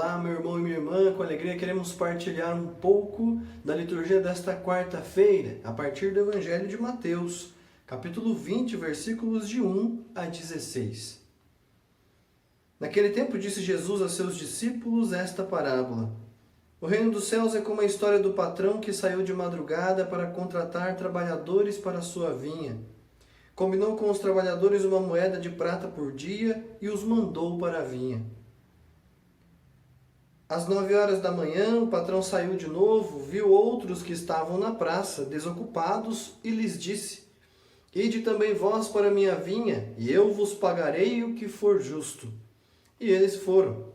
Olá, meu irmão e minha irmã, com alegria queremos partilhar um pouco da liturgia desta quarta-feira, a partir do Evangelho de Mateus, capítulo 20, versículos de 1 a 16. Naquele tempo disse Jesus a seus discípulos esta parábola: O reino dos céus é como a história do patrão que saiu de madrugada para contratar trabalhadores para a sua vinha. Combinou com os trabalhadores uma moeda de prata por dia e os mandou para a vinha. Às 9 horas da manhã, o patrão saiu de novo, viu outros que estavam na praça, desocupados, e lhes disse: Ide também vós para a minha vinha, e eu vos pagarei o que for justo. E eles foram.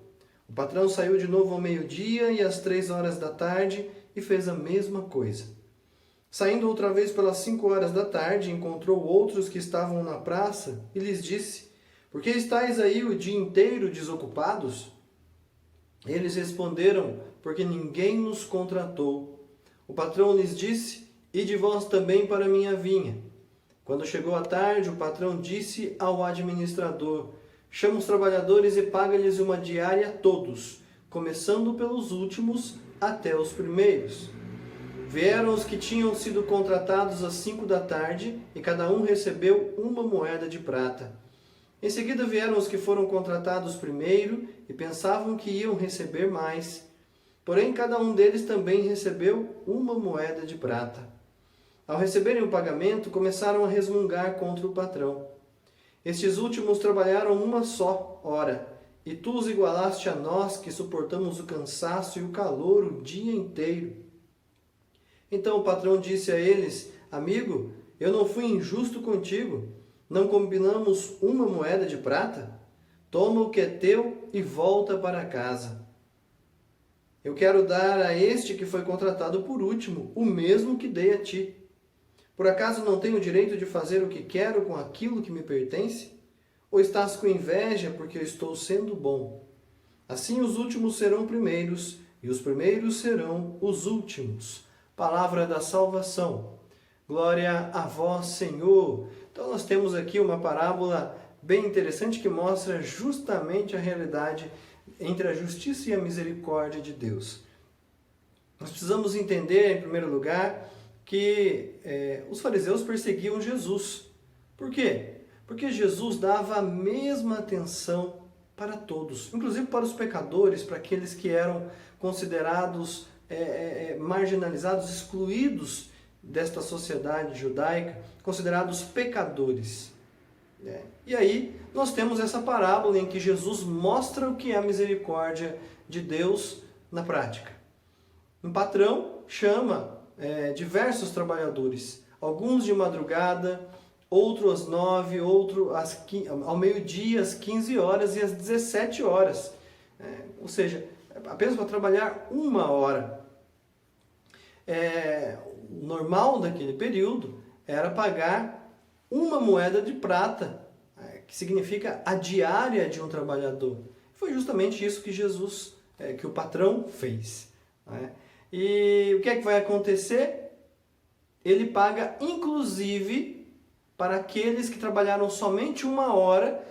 O patrão saiu de novo ao meio-dia e às 3 horas da tarde e fez a mesma coisa. Saindo outra vez pelas 5 horas da tarde, encontrou outros que estavam na praça e lhes disse: Por que estáis aí o dia inteiro desocupados? Eles responderam: Porque ninguém nos contratou. O patrão lhes disse: Ide vós também para a minha vinha. Quando chegou a tarde, o patrão disse ao administrador: Chama os trabalhadores e paga-lhes uma diária a todos, começando pelos últimos até os primeiros. Vieram os que tinham sido contratados às 5 da tarde, e cada um recebeu uma moeda de prata. Em seguida vieram os que foram contratados primeiro e pensavam que iam receber mais. Porém, cada um deles também recebeu uma moeda de prata. Ao receberem o pagamento, começaram a resmungar contra o patrão. Estes últimos trabalharam uma só hora, e tu os igualaste a nós que suportamos o cansaço e o calor o dia inteiro. Então o patrão disse a eles: Amigo, eu não fui injusto contigo. Não combinamos uma moeda de prata? Toma o que é teu e volta para casa. Eu quero dar a este que foi contratado por último o mesmo que dei a ti. Por acaso não tenho o direito de fazer o que quero com aquilo que me pertence? Ou estás com inveja porque eu estou sendo bom? Assim os últimos serão primeiros e os primeiros serão os últimos. Palavra da salvação. Glória a vós, Senhor. Então nós temos aqui uma parábola bem interessante que mostra justamente a realidade entre a justiça e a misericórdia de Deus. Nós precisamos entender, em primeiro lugar, que os fariseus perseguiam Jesus. Por quê? Porque Jesus dava a mesma atenção para todos, inclusive para os pecadores, para aqueles que eram considerados marginalizados, excluídos desta sociedade judaica, considerados pecadores. E aí nós temos essa parábola em que Jesus mostra o que é a misericórdia de Deus na prática. Um patrão chama diversos trabalhadores, alguns de madrugada, outro às 9, outro ao meio-dia, às 15 horas e às 17 horas. Ou seja, apenas para trabalhar uma hora. O normal daquele período era pagar uma moeda de prata, que significa a diária de um trabalhador. Foi justamente isso que Jesus, que o patrão fez. E o que é que vai acontecer? Ele paga, inclusive, para aqueles que trabalharam somente uma hora,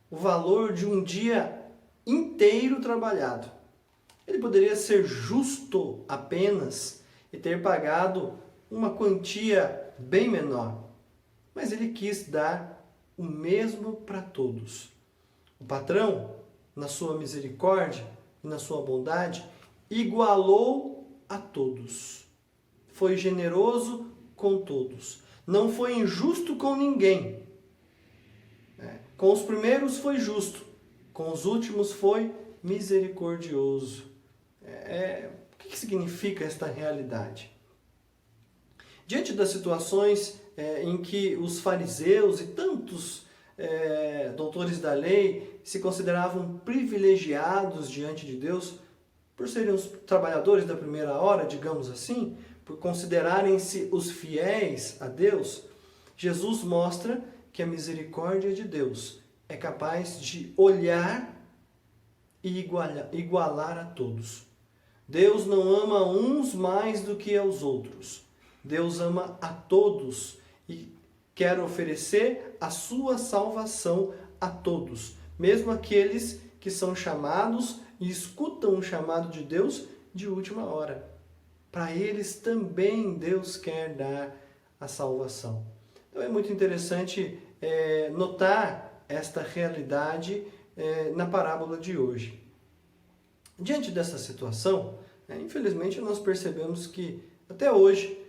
o valor de um dia inteiro trabalhado. Ele poderia ser justo apenas e ter pagado uma quantia bem menor, mas ele quis dar o mesmo para todos. O patrão, na sua misericórdia e na sua bondade, igualou a todos. Foi generoso com todos. Não foi injusto com ninguém. Com os primeiros foi justo, com os últimos foi misericordioso. O que significa esta realidade? Diante das situações em que os fariseus e tantos doutores da lei se consideravam privilegiados diante de Deus, por serem os trabalhadores da primeira hora, digamos assim, por considerarem-se os fiéis a Deus, Jesus mostra que a misericórdia de Deus é capaz de olhar e igualar a todos. Deus não ama uns mais do que aos outros. Deus ama a todos e quer oferecer a sua salvação a todos, mesmo aqueles que são chamados e escutam escutam o chamado de Deus de última hora. Para eles também Deus quer dar a salvação. Então é muito interessante notar esta realidade na parábola de hoje. Diante dessa situação, infelizmente nós percebemos que até hoje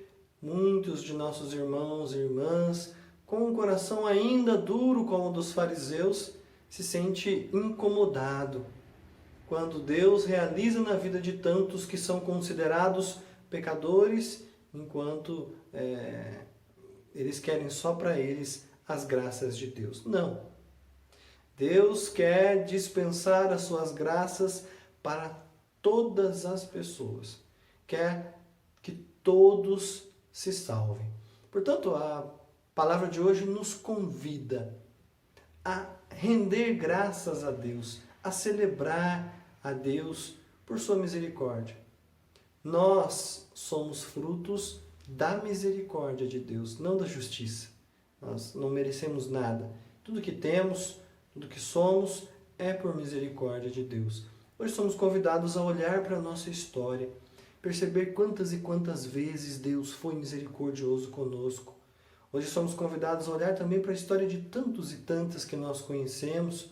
muitos de nossos irmãos e irmãs, com um coração ainda duro como o dos fariseus, se sente incomodado quando Deus realiza na vida de tantos que são considerados pecadores, enquanto eles querem só para eles as graças de Deus. Não. Deus quer dispensar as suas graças para todas as pessoas. Quer que todos se salvem. Portanto, a palavra de hoje nos convida a render graças a Deus, a celebrar a Deus por sua misericórdia. Nós somos frutos da misericórdia de Deus, não da justiça. Nós não merecemos nada. Tudo que temos, tudo que somos, é por misericórdia de Deus. Hoje somos convidados a olhar para a nossa história, perceber quantas e quantas vezes Deus foi misericordioso conosco. Hoje somos convidados a olhar também para a história de tantos e tantas que nós conhecemos,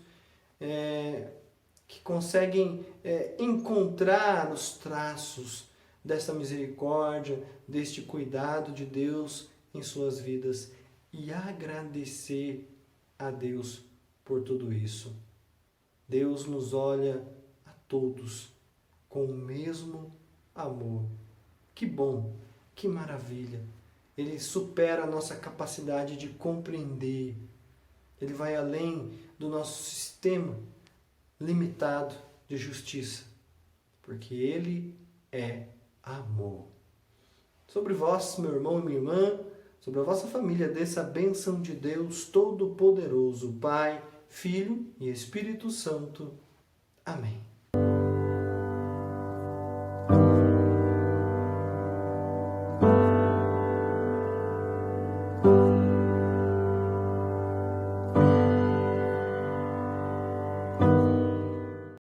que conseguem encontrar os traços dessa misericórdia, deste cuidado de Deus em suas vidas e agradecer a Deus por tudo isso. Deus nos olha a todos com o mesmo amor. Que bom, que maravilha. Ele supera a nossa capacidade de compreender. Ele vai além do nosso sistema limitado de justiça, porque Ele é amor. Sobre vós, meu irmão e minha irmã, sobre a vossa família, desça a bênção de Deus Todo-Poderoso, Pai, Filho e Espírito Santo. Amém.